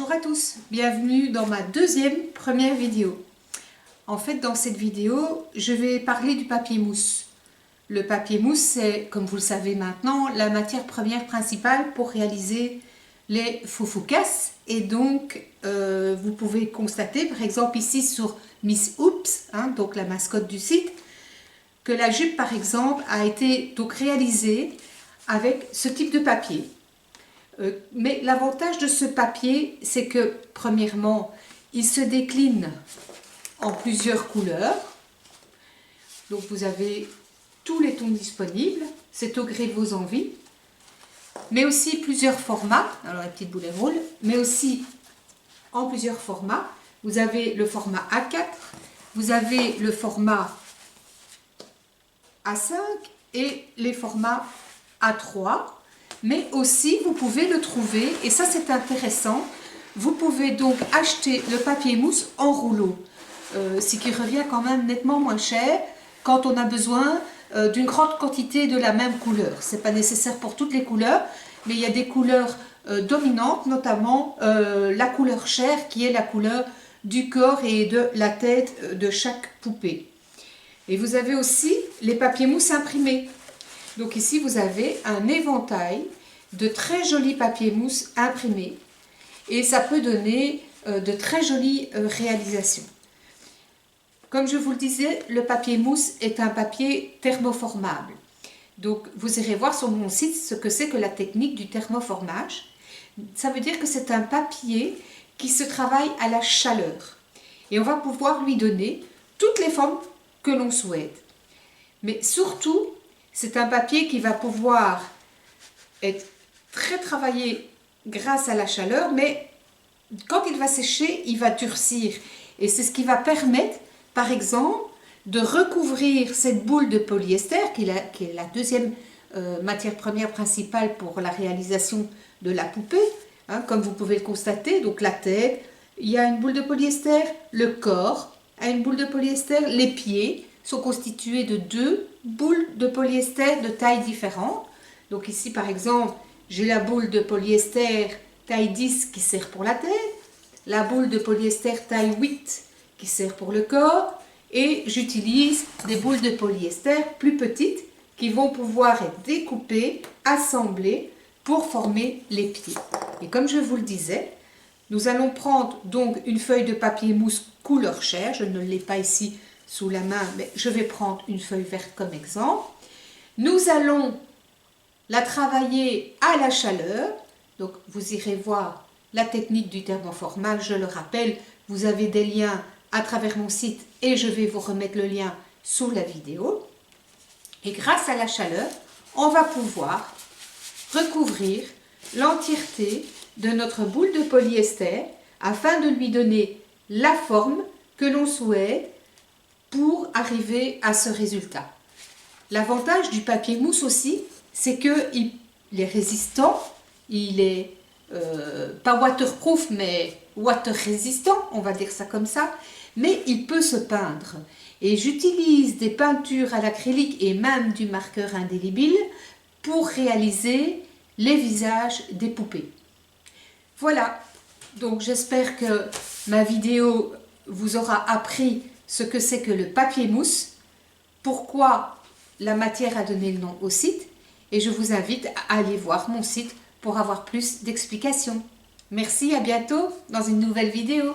Bonjour à tous, bienvenue dans ma première vidéo. En fait, dans cette vidéo, je vais parler du papier mousse. Le papier mousse, c'est, comme vous le savez maintenant, la matière première principale pour réaliser les foufoukas. Et donc, vous pouvez constater, par exemple ici sur Miss Oops, donc la mascotte du site, que la jupe, par exemple, a été donc réalisée avec ce type de papier. Mais l'avantage de ce papier, c'est que, premièrement, il se décline en plusieurs couleurs. Donc, vous avez tous les tons disponibles, c'est au gré de vos envies. Mais aussi plusieurs formats, alors la petite boule roule, mais aussi en plusieurs formats. Vous avez le format A4, vous avez le format A5 et les formats A3. Mais aussi, vous pouvez le trouver, et ça c'est intéressant, vous pouvez donc acheter le papier mousse en rouleau, ce qui revient quand même nettement moins cher quand on a besoin d'une grande quantité de la même couleur. Ce n'est pas nécessaire pour toutes les couleurs, mais il y a des couleurs dominantes, notamment la couleur chair qui est la couleur du corps et de la tête de chaque poupée. Et vous avez aussi les papiers mousse imprimés. Donc ici, vous avez un éventail de très jolis papiers mousse imprimés et ça peut donner de très jolies réalisations. Comme je vous le disais, le papier mousse est un papier thermoformable. Donc vous irez voir sur mon site ce que c'est que la technique du thermoformage. Ça veut dire que c'est un papier qui se travaille à la chaleur et on va pouvoir lui donner toutes les formes que l'on souhaite. Mais surtout, c'est un papier qui va pouvoir être très travaillé grâce à la chaleur, mais quand il va sécher, il va durcir. Et c'est ce qui va permettre, par exemple, de recouvrir cette boule de polyester, qui est la deuxième matière première principale pour la réalisation de la poupée. Comme vous pouvez le constater, donc la tête, il y a une boule de polyester, le corps a une boule de polyester, les pieds sont constitués de deux boules de polyester de taille différente. Donc ici par exemple, j'ai la boule de polyester taille 10 qui sert pour la tête, la boule de polyester taille 8 qui sert pour le corps et j'utilise des boules de polyester plus petites qui vont pouvoir être découpées, assemblées pour former les pieds. Et comme je vous le disais, nous allons prendre donc une feuille de papier mousse couleur chair, je ne l'ai pas ici sous la main, mais je vais prendre une feuille verte comme exemple. Nous allons la travailler à la chaleur. Donc, vous irez voir la technique du thermoformage. Je le rappelle, vous avez des liens à travers mon site et je vais vous remettre le lien sous la vidéo. Et grâce à la chaleur, on va pouvoir recouvrir l'entièreté de notre boule de polyester afin de lui donner la forme que l'on souhaite pour arriver à ce résultat. L'avantage du papier mousse aussi, c'est qu'il est résistant, il est pas waterproof, mais water résistant, on va dire ça comme ça, mais il peut se peindre. Et j'utilise des peintures à l'acrylique et même du marqueur indélébile pour réaliser les visages des poupées. Voilà, donc j'espère que ma vidéo vous aura appris ce que c'est que le papier mousse, pourquoi la matière a donné le nom au site, et je vous invite à aller voir mon site pour avoir plus d'explications. Merci, à bientôt dans une nouvelle vidéo.